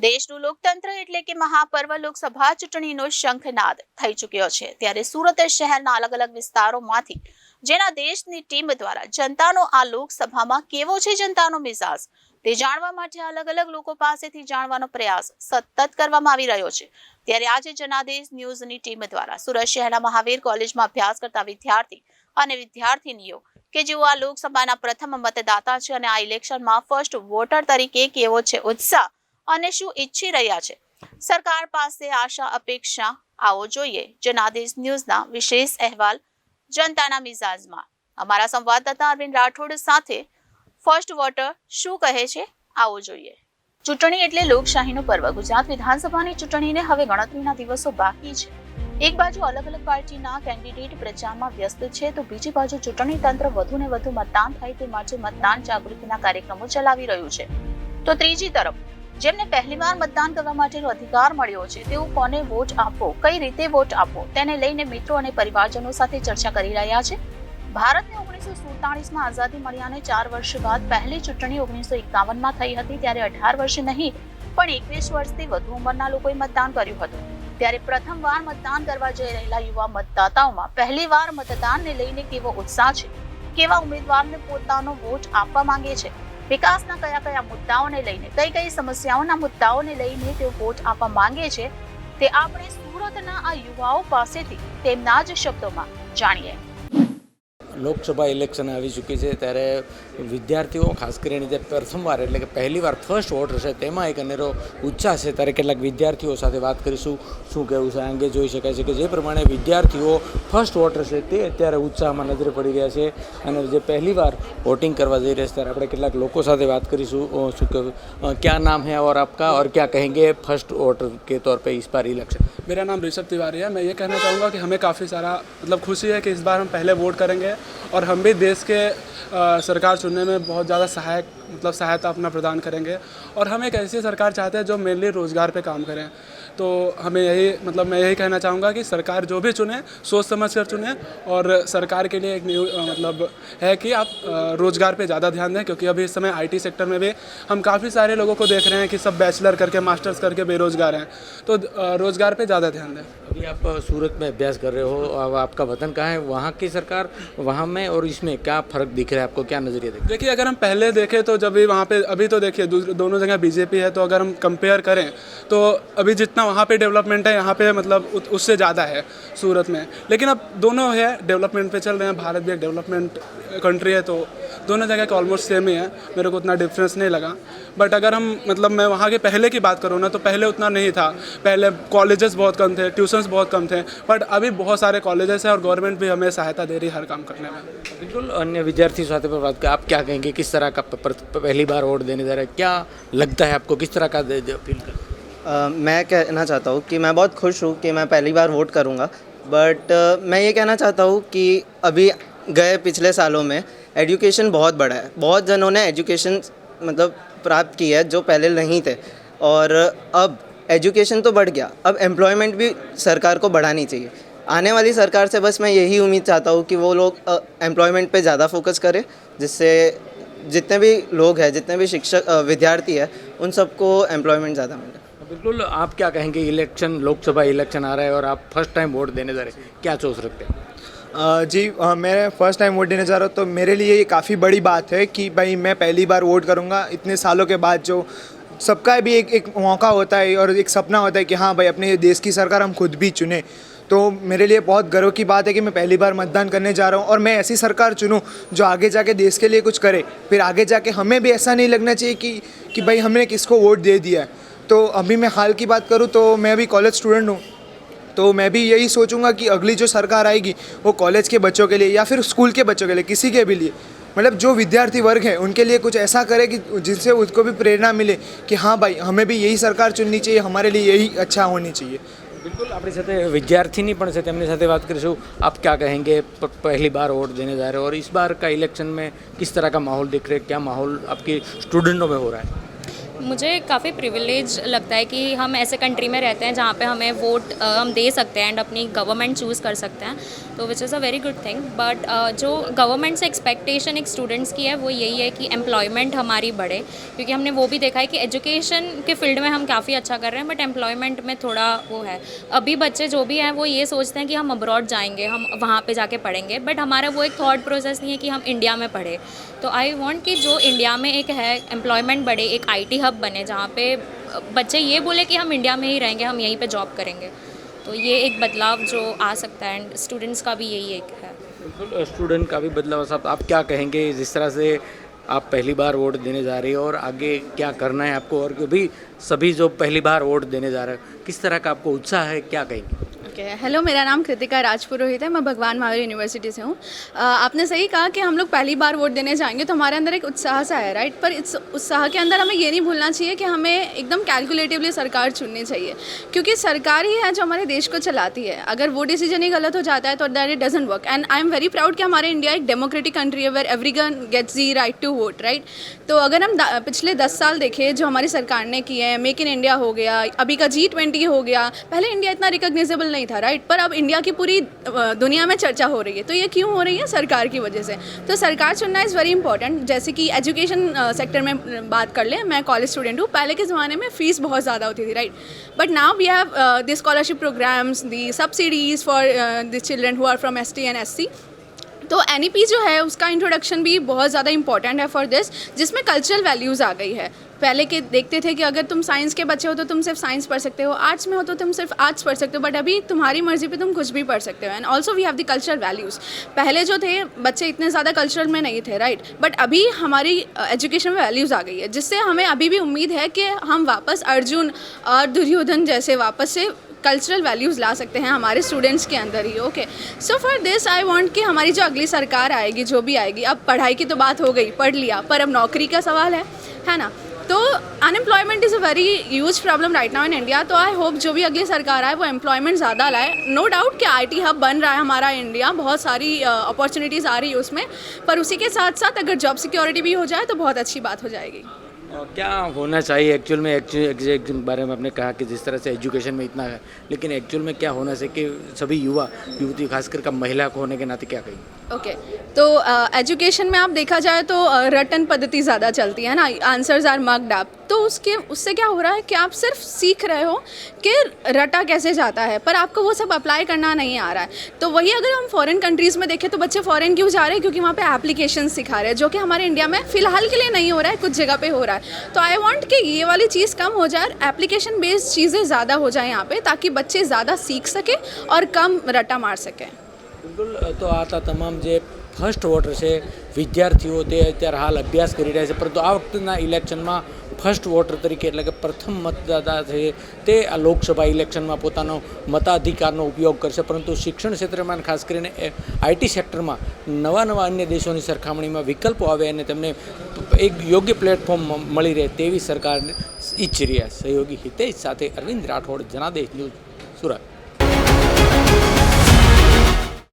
દેશનું લોકતંત્ર એટલે કે મહાપર્વ લોકસભા ચૂંટણીનો શંખનાદ થઈ ચૂક્યો છે। ત્યારે સુરત શહેરના અલગ અલગ વિસ્તારોમાંથી જેના દેશની ટીમ દ્વારા જનતાનો આ લોકસભામાં કેવો છે જનતાનો મિજાજ તે જાણવા માટે અલગ અલગ લોકો પાસેથી જાણવાનો પ્રયાસ સતત કરવામાં આવી રહ્યો છે। ત્યારે આજે જનાદેશ ન્યૂઝની ટીમ દ્વારા સુરત શહેરના મહાવીર કોલેજમાં અભ્યાસ કરતા વિદ્યાર્થી અને વિદ્યાર્થીનીઓ કે જેઓ આ લોકસભાના પ્રથમ મતદાતા છે અને આ ઇલેક્શનમાં ફર્સ્ટ વોટર તરીકે કેવો છે ઉત્સાહ અને શું ઈચ્છી રહ્યા છે સરકાર પાસે આશા અપેક્ષા આવો જોઈએ જનાદેશ ન્યૂઝના વિશેષ અહેવાલ જનતાના મિજાજમાં। અમારા સંવાદદાતા અરવિંદ રાઠોડ સાથે ફર્સ્ટ વોટર શું કહે છે આવો જોઈએ। ચૂંટણી એટલે લોકશાહીનું પર્વ। ગુજરાત વિધાનસભાની ચૂંટણીને હવે ગણતરીના દિવસો બાકી છે। એક બાજુ અલગ અલગ પાર્ટીના કેન્ડિડેટ પ્રચારમાં વ્યસ્ત છે તો બીજી બાજુ ચૂંટણી તંત્ર વધુને વધુ મતદાન થાય તે માટે મતદાન જાગૃતિના કાર્યક્રમો ચલાવી રહ્યું છે। તો ત્રીજી તરફ જેમને પહેલીવાર મતદાન કરવા માટેનો અધિકાર મળ્યો છે તેઓ કોને વોટ આપવો કઈ રીતે વોટ આપવો તેને લઈને મિત્રો અને પરિવારજનો સાથે ચર્ચા કરી રહ્યા છે। ભારતને 1947માં આઝાદી મળ્યાને 4 વર્ષ બાદ પહેલી ચૂંટણી 1951માં થઈ હતી ત્યારે 18 વર્ષ નહીં પણ 21 વર્ષથી વધુ ઉંમરના લોકોએ મતદાન કર્યું હતું। ત્યારે પ્રથમવાર મતદાન કરવા જઈ રહેલા યુવા મતદાતાઓમાં પહેલીવાર મતદાનને લઈને કેવો ઉત્સાહ છે કેવા ઉમેદવારને પોતાનો વોટ આપવા માંગે છે વિકાસના કયા કયા મુદ્દાઓને લઈને કઈ સમસ્યાઓના મુદ્દાઓને લઈને તેઓ વોટ આપવા માંગે છે તે આપણે સુરતના આ યુવાઓ પાસેથી તેમના જ શબ્દોમાં જાણીએ। લોકસભા ઇલેક્શન આવી ચૂકી છે ત્યારે વિદ્યાર્થીઓ ખાસ કરીને જે પ્રથમવાર એટલે કે પહેલીવાર ફર્સ્ટ વોટર છે તેમાં એક અનેરો ઉત્સાહ છે। ત્યારે કેટલાક વિદ્યાર્થીઓ સાથે વાત કરીશું શું કહેવું છે આ અંગે। જોઈ શકાય છે કે જે પ્રમાણે વિદ્યાર્થીઓ ફર્સ્ટ વોટર છે તે અત્યારે ઉત્સાહમાં નજરે પડી રહ્યા છે અને જે પહેલીવાર વોટિંગ કરવા જઈ રહ્યા છે ત્યારે આપણે કેટલાક લોકો સાથે વાત કરીશું શું કહેવું क्या नाम है और आपका और क्या कहेंगे फर्स्ट वोटर के तौर पे इस बार इलेक्शन। मेरा नाम ऋषभ तिवारी है। मैं ये कहना चाहूँगा कि हमें काफ़ी सारा खुशी है कि इस बार हम पहले वोट करेंगे और हम भी देश के सरकार चुनने में बहुत ज़्यादा सहायता अपना प्रदान करेंगे और हम एक ऐसी सरकार चाहते हैं जो मेनली रोज़गार पे काम करें। तो हमें यही मैं यही कहना चाहूँगा कि सरकार जो भी चुने सोच समझ कर चुने और सरकार के लिए एक है कि आप रोज़गार पे ज़्यादा ध्यान दें क्योंकि अभी इस समय IT सेक्टर में भी हम काफ़ी सारे लोगों को देख रहे हैं कि सब बैचलर करके मास्टर्स करके बेरोज़गार हैं। तो रोज़गार पे ज़्यादा ध्यान दें। अभी आप सूरत में अभ्यास कर रहे हो अब आपका वतन कहाँ है वहाँ की सरकार वहाँ में और इसमें क्या फ़र्क दिख रहा है आपको क्या नज़रिया देखिए। देखिए अगर हम पहले देखें तो जब भी वहाँ पे अभी तो देखिए दोनों जगह BJP है तो अगर हम कंपेयर करें तो अभी जितना वहाँ पे डेवलपमेंट है यहाँ पे उससे ज़्यादा है सूरत में। लेकिन अब दोनों है डेवलपमेंट पे चल रहे हैं। भारत भी एक डेवलपमेंट कंट्री है तो दोनों जगह का ऑलमोस्ट सेम ही है। मेरे को उतना डिफरेंस नहीं लगा। बट अगर हम मैं वहाँ के पहले की बात करूँ ना तो पहले उतना नहीं था। पहले कॉलेजेस बहुत कम थे ट्यूशन्स बहुत कम थे बट अभी बहुत सारे कॉलेजेस हैं और गवर्नमेंट भी हमें सहायता दे रही है हर काम करने में। बिल्कुल अन्य विद्यार्थियों साथ पर बात कर आप क्या कहेंगे किस तरह का पहली बार वोट देने जा रहे हैं क्या लगता है आपको किस तरह का फील कर। मैं कहना चाहता हूँ कि मैं बहुत खुश हूँ कि मैं पहली बार वोट करूँगा बट मैं ये कहना चाहता हूँ कि अभी गए पिछले सालों में एजुकेशन बहुत बढ़ा है। बहुत जनों ने एजुकेशन प्राप्त की है जो पहले नहीं थे और अब एजुकेशन तो बढ़ गया अब एम्प्लॉयमेंट भी सरकार को बढ़ानी चाहिए। आने वाली सरकार से बस मैं यही उम्मीद चाहता हूँ कि वो लोग एम्प्लॉयमेंट पे ज़्यादा फोकस करें जिससे जितने भी लोग हैं जितने भी शिक्षक विद्यार्थी है उन सबको एम्प्लॉयमेंट ज़्यादा मिले। बिल्कुल आप क्या कहेंगे इलेक्शन लोकसभा इलेक्शन आ रहा है और आप फर्स्ट टाइम वोट देने जा रहे हैं क्या सोच रखते हैं। जी मैं फर्स्ट टाइम वोट देने जा रहा हूँ तो मेरे लिए ये काफ़ी बड़ी बात है कि भाई मैं पहली बार वोट करूँगा इतने सालों के बाद। जो सबका भी एक मौका होता है और एक सपना होता है कि हाँ भाई अपने देश की सरकार हम खुद भी चुने। तो मेरे लिए बहुत गर्व की बात है कि मैं पहली बार मतदान करने जा रहा हूँ और मैं ऐसी सरकार चुनूँ जो आगे जाके देश के लिए कुछ करे। फिर आगे जाके हमें भी ऐसा नहीं लगना चाहिए कि भाई हमने किसको वोट दे दिया है। तो अभी मैं हाल की बात करूँ तो मैं अभी कॉलेज स्टूडेंट हूँ तो मैं भी यही सोचूंगा कि अगली जो सरकार आएगी वो कॉलेज के बच्चों के लिए या फिर स्कूल के बच्चों के लिए किसी के भी लिए जो विद्यार्थी वर्ग है उनके लिए कुछ ऐसा करे कि जिनसे उसको भी प्रेरणा मिले कि हाँ भाई हमें भी यही सरकार चुननी चाहिए हमारे लिए यही अच्छा होनी चाहिए। बिल्कुल अपनी साथ विद्यार्थिनी पण छे तेमनी साथे बात करीशुं आप क्या कहेंगे पहली बार वोट देने जा रहे हो और इस बार का इलेक्शन में किस तरह का माहौल दिख रहा है क्या माहौल आपके स्टूडेंटों में हो रहा है। मुझे काफ़ी प्रिविलेज लगता है कि हम ऐसे कंट्री में रहते हैं जहाँ पे हमें वोट हम दे सकते हैं एंड अपनी गवर्नमेंट चूज़ कर सकते हैं, तो which is a very good thing. But जो गवर्नमेंट से एक्सपेक्टेशन एक स्टूडेंट्स की है वो यही है कि एम्प्लॉयमेंट हमारी बढ़े, क्योंकि हमने वो भी देखा है कि एजुकेशन के फील्ड में हम काफ़ी अच्छा कर रहे हैं बट एम्प्लॉयमेंट में थोड़ा वो है। अभी बच्चे जो भी हैं वो ये सोचते हैं कि हम अब्रॉड जाएंगे, हम वहाँ पे जाके पढ़ेंगे, बट हमारा वो एक थॉट प्रोसेस नहीं है कि हम इंडिया में पढ़े। तो आई वांट कि जो इंडिया में एक है एम्प्लॉयमेंट बढ़े, एक आईटी हब बने जहाँ पे बच्चे ये बोले कि हम इंडिया में ही रहेंगे, हम यहीं पे जॉब करेंगे। तो ये एक बदलाव जो आ सकता है एंड स्टूडेंट्स का भी यही एक है। बिल्कुल, स्टूडेंट का भी बदलाव। साहब, आप क्या कहेंगे जिस तरह से आप पहली बार वोट देने जा रही हो और आगे क्या करना है आपको, और भी सभी जो पहली बार वोट देने जा रहे हैं किस तरह का आपको उत्साह है, क्या कहेंगे? हेलो, मेरा नाम कृतिका राजपुरोहित है, मैं भगवान महावीर यूनिवर्सिटी से हूँ। आपने सही कहा कि हम लोग पहली बार वोट देने जाएंगे तो हमारे अंदर एक उत्साह सा है, राइट। पर इस उत्साह के अंदर हमें ये नहीं भूलना चाहिए कि हमें एकदम कैलकुलेटिवली सरकार चुननी चाहिए, क्योंकि सरकार ही है जो हमारे देश को चलाती है। अगर वो डिसीजन ही गलत हो जाता है तो that it doesn't work. And I am very proud कि हमारे इंडिया एक डेमोक्रेटिक कंट्री है where everyone gets the right to vote, right. तो अगर हम पिछले 10 साल देखें जो हमारी सरकार ने किए हैं, मेक इन इंडिया हो गया, अभी का G20 हो गया, पहले इंडिया इतना रिकॉग्नाइजेबल नहीं था, राइट। पर अब इंडिया की पूरी दुनिया में चर्चा हो रही है। तो ये क्यों हो रही है? सरकार की वजह से। तो सरकार चुनना इज़ वेरी इंपॉर्टेंट। जैसे कि एजुकेशन सेक्टर में बात कर लें, मैं कॉलेज स्टूडेंट हूँ। पहले के ज़माने में फ़ीस बहुत ज़्यादा होती थी, right. But now we have the scholarship programs, the subsidies for the children who are from ST and SC। तो NEP जो है उसका इंट्रोडक्शन भी बहुत ज़्यादा इंपॉर्टेंट है फॉर दिस, जिसमें कल्चरल वैल्यूज़ आ गई है। पहले के देखते थे कि अगर तुम साइंस के बच्चे हो तो तुम सिर्फ साइंस पढ़ सकते हो, आर्ट्स में हो तो तुम सिर्फ आर्ट्स पढ़ सकते हो, बट अभी तुम्हारी मर्जी पे तुम कुछ भी पढ़ सकते हो। And also we have the cultural values. पहले जो थे बच्चे इतने ज़्यादा कल्चरल में नहीं थे, राइट। बट अभी हमारी एजुकेशन में वैल्यूज़ आ गई है, जिससे हमें अभी भी उम्मीद है कि हम वापस अर्जुन और दुर्योधन जैसे वापस से कल्चरल वैल्यूज़ ला सकते हैं हमारे स्टूडेंट्स के अंदर ही। Okay, so for this I want कि हमारी जो अगली सरकार आएगी, जो भी आएगी, अब पढ़ाई की तो बात हो गई, पढ़ लिया, पर अब नौकरी का सवाल है ना। तो unemployment is a very huge problem right now in India. तो आई होप जो भी अगली सरकार आए वो एम्प्लॉयमेंट ज़्यादा लाए। नो डाउट कि IT हब बन रहा है हमारा इंडिया, बहुत सारी अपॉर्चुनिटीज़ आ रही है उसमें, पर उसी के साथ साथ अगर जॉब सिक्योरिटी भी हो जाए तो बहुत अच्छी बात हो जाएगी। और क्या होना चाहिए एक्चुअल में? एग्जैक्ट बारे में आपने कहा कि जिस तरह से एजुकेशन में इतना है, लेकिन एक्चुअल में क्या होना चाहिए कि सभी युवा युवती खासकर का महिला को होने के नाते क्या कहेंगे? ओके, तो एजुकेशन में आप देखा जाए तो रटन पद्धति ज़्यादा चलती है ना, आंसर्स आर मक्ड अप। तो उससे क्या हो रहा है कि आप सिर्फ सीख रहे हो कि रटा कैसे जाता है, पर आपको वो सब अप्लाई करना नहीं आ रहा है। तो वही अगर हम फॉरेन कंट्रीज़ में देखें तो बच्चे फॉरेन क्यों जा रहे हैं? क्योंकि वहाँ पे एप्लीकेशन सिखा रहे हैं, जो कि हमारे इंडिया में फ़िलहाल के लिए नहीं हो रहा है, कुछ जगह पे हो रहा है। तो आई वांट कि ये वाली चीज़ कम हो जाए, एप्लीकेशन बेस्ड चीज़ें ज़्यादा हो जाए यहाँ पे, ताकि बच्चे ज़्यादा सीख सकें और कम रटा मार सकें। બિલકુલ, તો આ હતા તમામ જે ફર્સ્ટ વોટર છે વિદ્યાર્થીઓ, તે અત્યારે હાલ અભ્યાસ કરી રહ્યા છે, પરંતુ આ વખતના ઇલેક્શનમાં ફર્સ્ટ વોટર તરીકે એટલે કે પ્રથમ મતદાતા છે તે આ લોકસભા ઇલેક્શનમાં પોતાનો મતાધિકારનો ઉપયોગ કરશે। પરંતુ શિક્ષણ ક્ષેત્રમાં ખાસ કરીને IT સેક્ટરમાં નવા અન્ય દેશોની સરખામણીમાં વિકલ્પો આવે અને તેમને એક યોગ્ય પ્લેટફોર્મ મળી રહે તેવી સરકાર ઈચ્છી રહ્યા। સહયોગી હિતેશ સાથે અરવિંદ રાઠોડ, જનાદેશ ન્યૂઝ, સુરત।